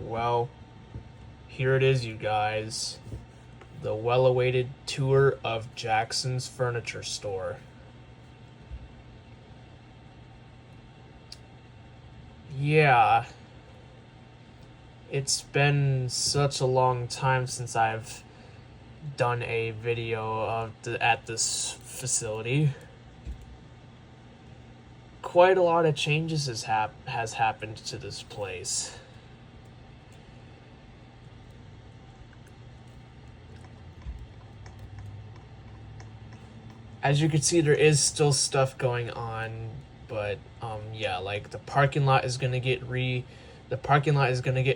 Well, here it is, you guys. The well-awaited tour of Jackson's Furniture Store. Yeah, it's been such a long time since I've done a video at this facility. Quite a lot of changes has happened to this place. As you can see, there is still stuff going on, but yeah, like the parking lot is gonna get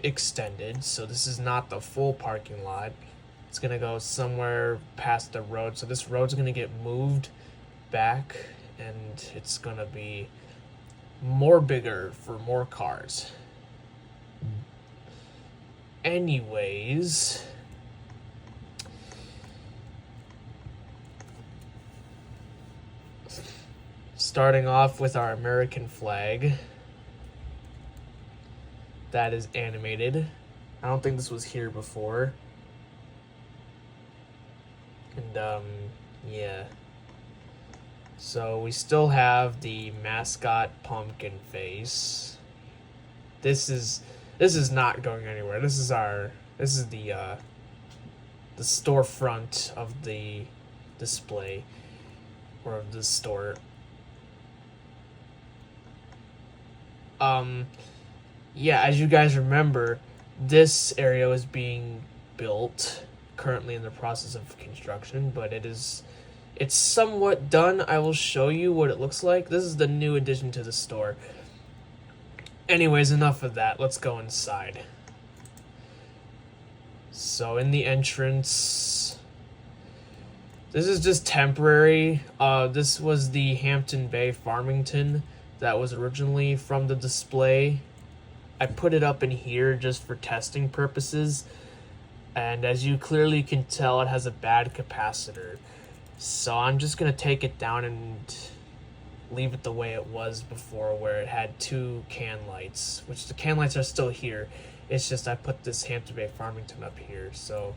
extended, so this is not the full parking lot. It's gonna go somewhere past the road, so this road's gonna get moved back, and it's gonna be more bigger for more cars. Anyways, starting off with our American flag that is animated. I don't think this was here before. And yeah. So we still have the mascot pumpkin face. This is not going anywhere. This is the storefront of the display, or of the store. Yeah, as you guys remember, this area was being built, currently in the process of construction, but it's somewhat done. I will show you what it looks like. This is the new addition to the store. Anyways, enough of that. Let's go inside. So in the entrance, this is just temporary. This was the Hampton Bay Farmington that was originally from the display. I put it up in here just for testing purposes, and as you clearly can tell, it has a bad capacitor. So I'm just gonna take it down and leave it the way it was before, where it had two can lights, which the can lights are still here. It's just I put this Hampton Bay Farmington up here. So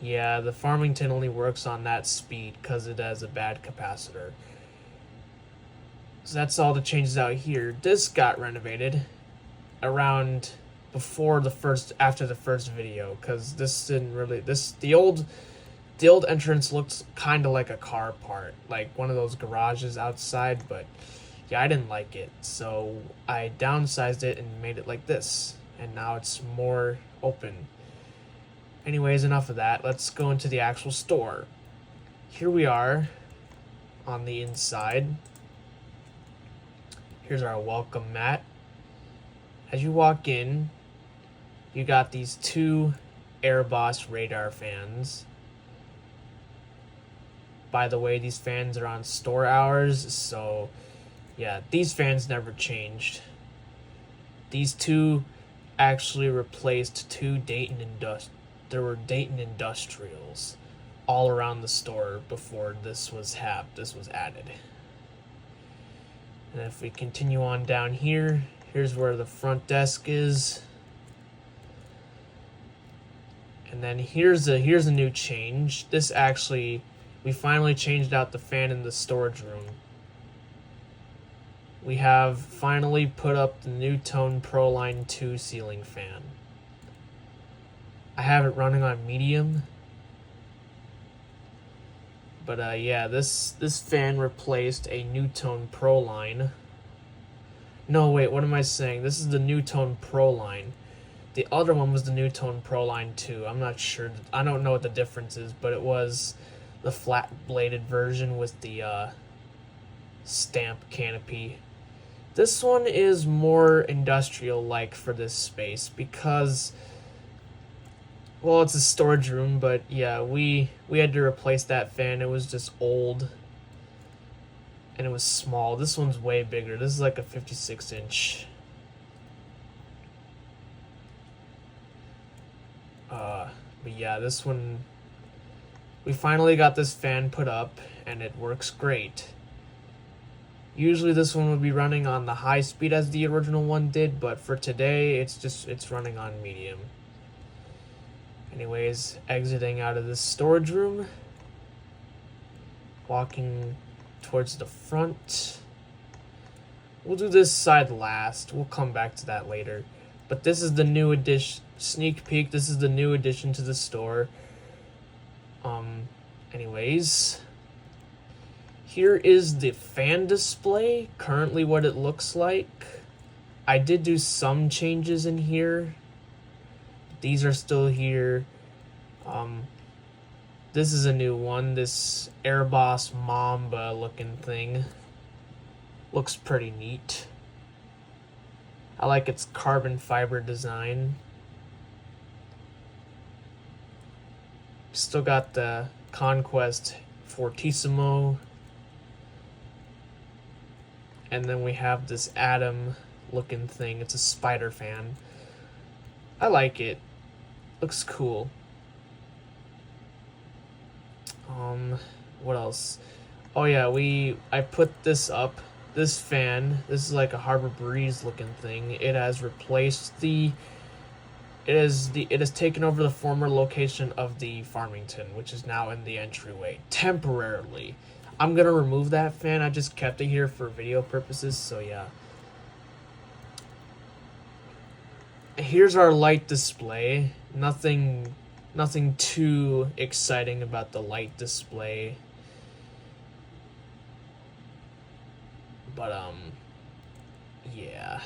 yeah, the Farmington only works on that speed because it has a bad capacitor. So that's all the changes out here. This got renovated around after the first video, because this didn't really, the old entrance looked kind of like a car part, like one of those garages outside, but yeah, I didn't like it, so I downsized it and made it like this, and now it's more open. Anyways, enough of that. Let's go into the actual store. Here we are on the inside. Here's our welcome mat. As you walk in, you got these two Airboss radar fans. By the way, these fans are on store hours, so yeah, these fans never changed. These two actually replaced two there were Dayton Industrials all around the store before this was added. And if we continue on down here, here's where the front desk is. And then here's a new change. We finally changed out the fan in the storage room. We have finally put up the Newtone Proline 2 ceiling fan. I have it running on medium. But yeah, this fan replaced a Newtone Proline. No, wait, what am I saying? This is the Newtone Proline. The other one was the Newtone Proline 2. I'm not sure. I don't know what the difference is, but it was the flat-bladed version with the stamp canopy. This one is more industrial-like for this space because, well, it's a storage room, but yeah, we had to replace that fan. It was just old, and it was small. This one's way bigger. This is like a 56-inch. But yeah, this one, we finally got this fan put up, and it works great. Usually this one would be running on the high speed as the original one did, but for today it's running on medium. Anyways, exiting out of this storage room, walking towards the front. We'll do this side last. We'll come back to that later. But this is the new addition, sneak peek. This is the new addition to the store. Anyways, here is the fan display, currently what it looks like. I did do some changes in here. These are still here. This is a new one, this Airboss Mamba looking thing. Looks pretty neat. I like its carbon fiber design. Still got the Conquest Fortissimo. And then we have this Atom looking thing. It's a spider fan. I like it. Looks cool. What else? Oh yeah, I put this up. This fan, this is like a Harbor Breeze looking thing. It has replaced it has taken over the former location of the Farmington, which is now in the entryway temporarily. I'm gonna remove that fan. I just kept it here for video purposes, so yeah. Here's our light display. Nothing too exciting about the light display. But yeah.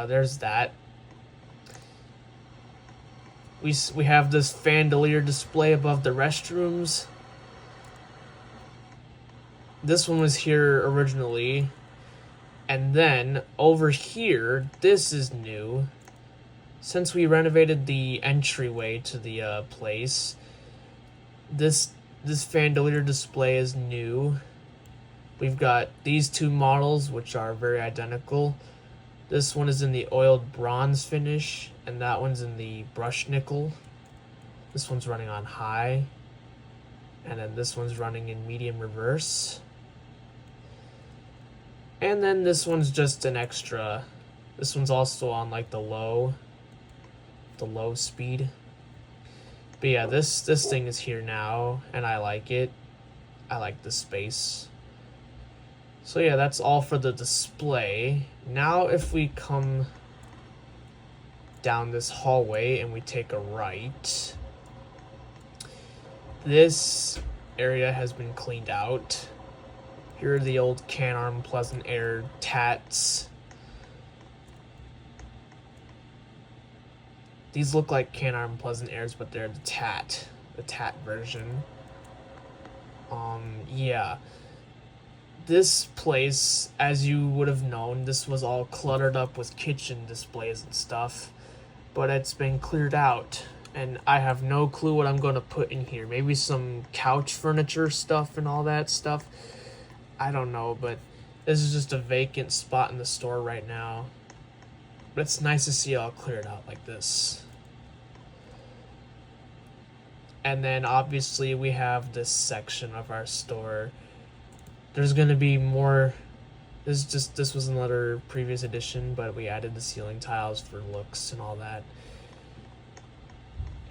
There's that. We have this chandelier display above the restrooms. This one was here originally. And then over here, this is new. Since we renovated the entryway to the place, this chandelier display is new. We've got these two models, which are very identical. This one is in the oiled bronze finish, and that one's in the brushed nickel. This one's running on high, and then this one's running in medium reverse. And then this one's just an extra. This one's also on like the low speed. But yeah, this thing is here now, and I like it. I like the space. So yeah, that's all for the display. Now if we come down this hallway and we take a right, this area has been cleaned out. Here are the old Can-Arm Pleasant Air tats. These look like Can-Arm Pleasant Airs, but they're the tat version. Yeah. This place, as you would have known, this was all cluttered up with kitchen displays and stuff, but it's been cleared out, and I have no clue what I'm going to put in here. Maybe some couch furniture stuff and all that stuff. I don't know, but this is just a vacant spot in the store right now. But it's nice to see it all cleared out like this. And then obviously we have this section of our store. There's gonna be more. This was another previous edition, but we added the ceiling tiles for looks and all that.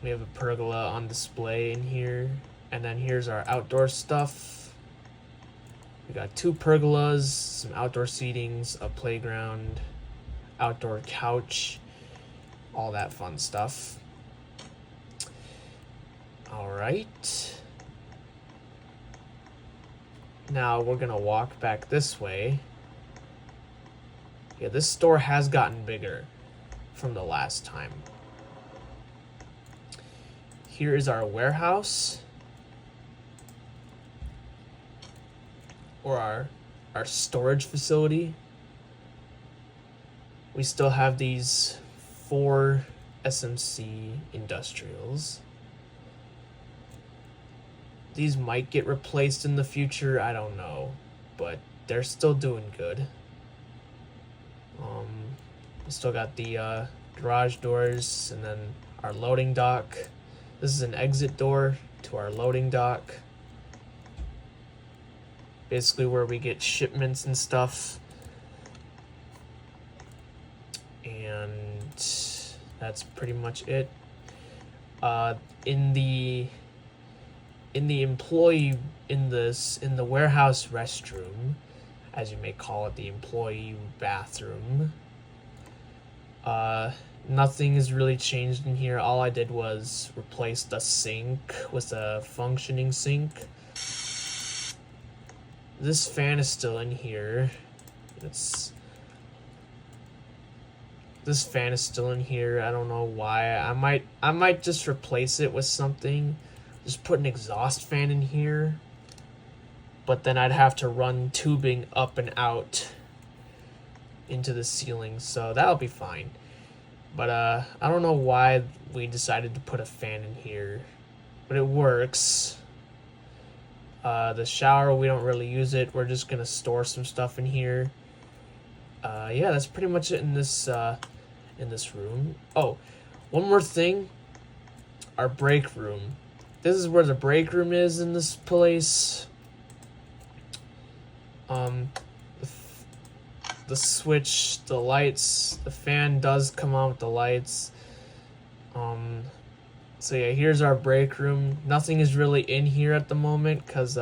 We have a pergola on display in here, and then here's our outdoor stuff. We got 2 pergolas, some outdoor seatings, a playground, outdoor couch, all that fun stuff. All right. Now we're gonna walk back this way. Yeah, this store has gotten bigger from the last time. Here is our warehouse, or our storage facility. We still have these 4 SMC industrials. These might get replaced in the future, I don't know, but they're still doing good. We still got the garage doors, and then our loading dock. This is an exit door to our loading dock. Basically where we get shipments and stuff. And that's pretty much it. In the warehouse restroom, as you may call it, the employee bathroom, nothing is really changed in here. All I did was replace the sink with a functioning sink. This fan is still in here. This fan is still in here. I don't know why. I might just replace it with something. Just put an exhaust fan in here. But then I'd have to run tubing up and out into the ceiling, so that'll be fine. But I don't know why we decided to put a fan in here, but it works. The shower, we don't really use it. We're just gonna store some stuff in here. Yeah, that's pretty much it in this room. Oh, one more thing. Our break room. This is where the break room is in this place. The switch, the lights, the fan does come on with the lights. So yeah, here's our break room. Nothing is really in here at the moment because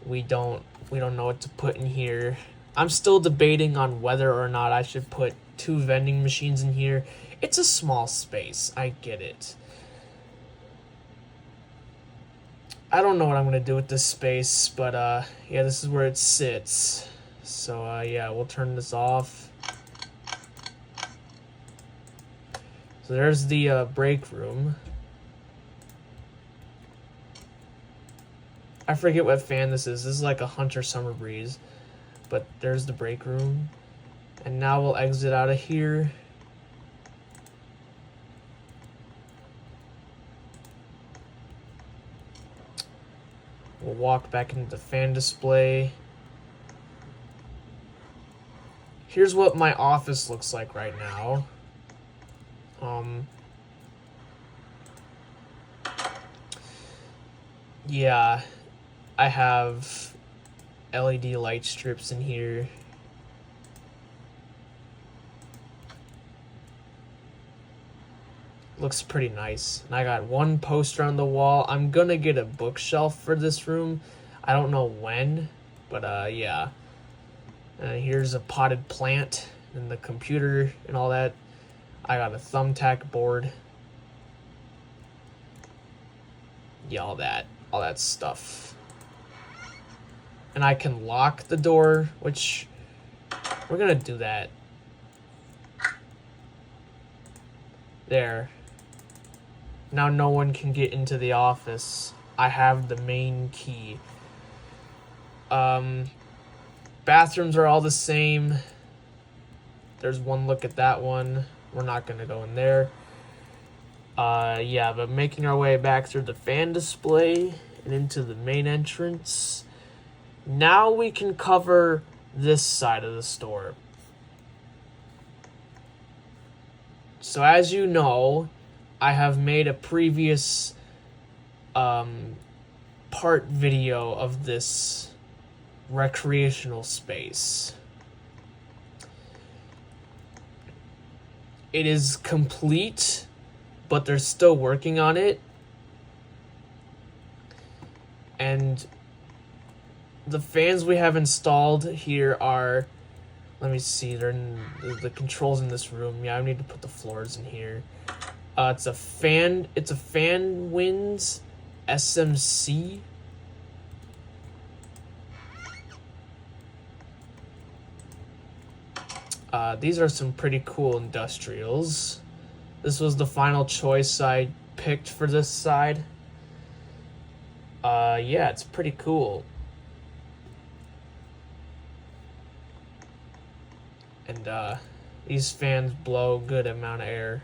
we don't know what to put in here. I'm still debating on whether or not I should put 2 vending machines in here. It's a small space, I get it. I don't know what I'm gonna do with this space, but yeah, this is where it sits. So yeah, we'll turn this off. So there's the break room. I forget what fan this is. This is like a Hunter Summer Breeze. But there's the break room. And now we'll exit out of here. We'll walk back into the fan display. Here's what my office looks like right now. Yeah, I have LED light strips in here. Looks pretty nice. And I got one poster on the wall. I'm gonna get a bookshelf for this room. I don't know when, but yeah. Here's a potted plant and the computer and all that. I got a thumbtack board. Yeah, all that stuff. And I can lock the door, which we're gonna do that. There. Now no one can get into the office. I have the main key. Bathrooms are all the same. There's one look at that one. We're not gonna go in there. Yeah, but making our way back through the fan display and into the main entrance. Now we can cover this side of the store. So as you know, I have made a previous part video of this recreational space. It is complete, but they're still working on it. And the fans we have installed here are, let me see, they're in the controls in this room. Yeah, I need to put the floors in here. It's a fan winds SMC. These are some pretty cool industrials. This was the final choice I picked for this side. Yeah, it's pretty cool. And these fans blow a good amount of air.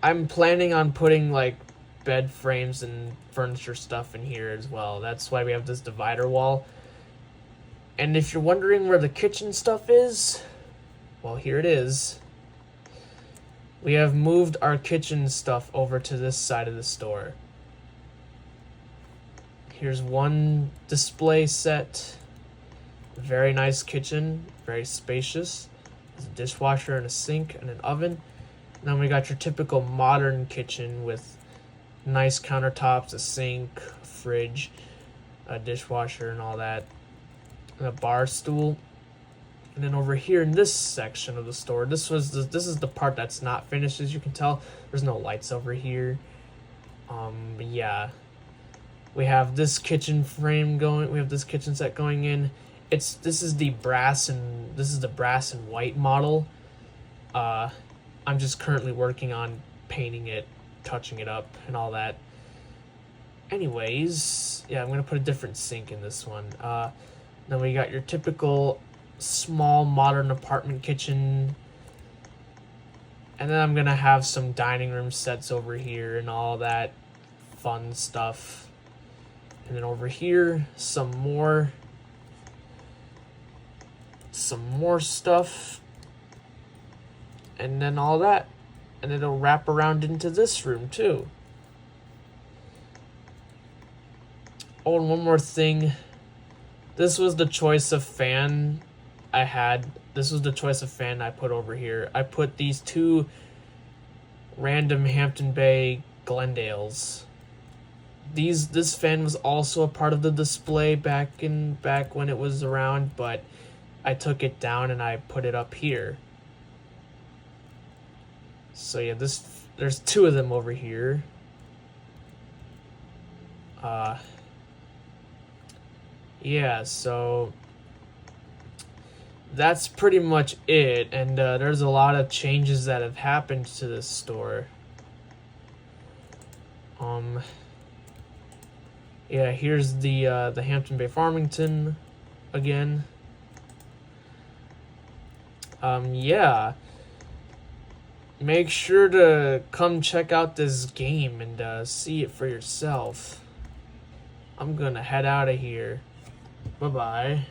I'm planning on putting like bed frames and furniture stuff in here as well. That's why we have this divider wall. And if you're wondering where the kitchen stuff is, well, here it is. We have moved our kitchen stuff over to this side of the store. Here's one display set. Very nice kitchen, very spacious. There's a dishwasher and a sink and an oven. And then we got your typical modern kitchen with nice countertops, a sink, a fridge, a dishwasher and all that, and a bar stool. And then over here in this section of the store, this is the part that's not finished, as you can tell. There's no lights over here. But yeah, we have this kitchen frame going. We have this kitchen set going in. This is the brass and white model. I'm just currently working on painting it, touching it up, and all that. Anyways, yeah, I'm gonna put a different sink in this one. Then we got your typical small modern apartment kitchen, and then I'm gonna have some dining room sets over here and all that fun stuff. And then over here, some more stuff, and then all that, and it'll wrap around into this room too. Oh, and one more thing. This was the choice of fan I had. This was the choice of fan I put over here. I put these two random Hampton Bay Glendales. This fan was also a part of the display back when it was around, but I took it down and I put it up here. So yeah, there's two of them over here. Yeah, so that's pretty much it, and there's a lot of changes that have happened to this store. Yeah, here's the Hampton Bay Farmington again. Yeah. Make sure to come check out this game and see it for yourself. I'm gonna head out of here. Bye-bye.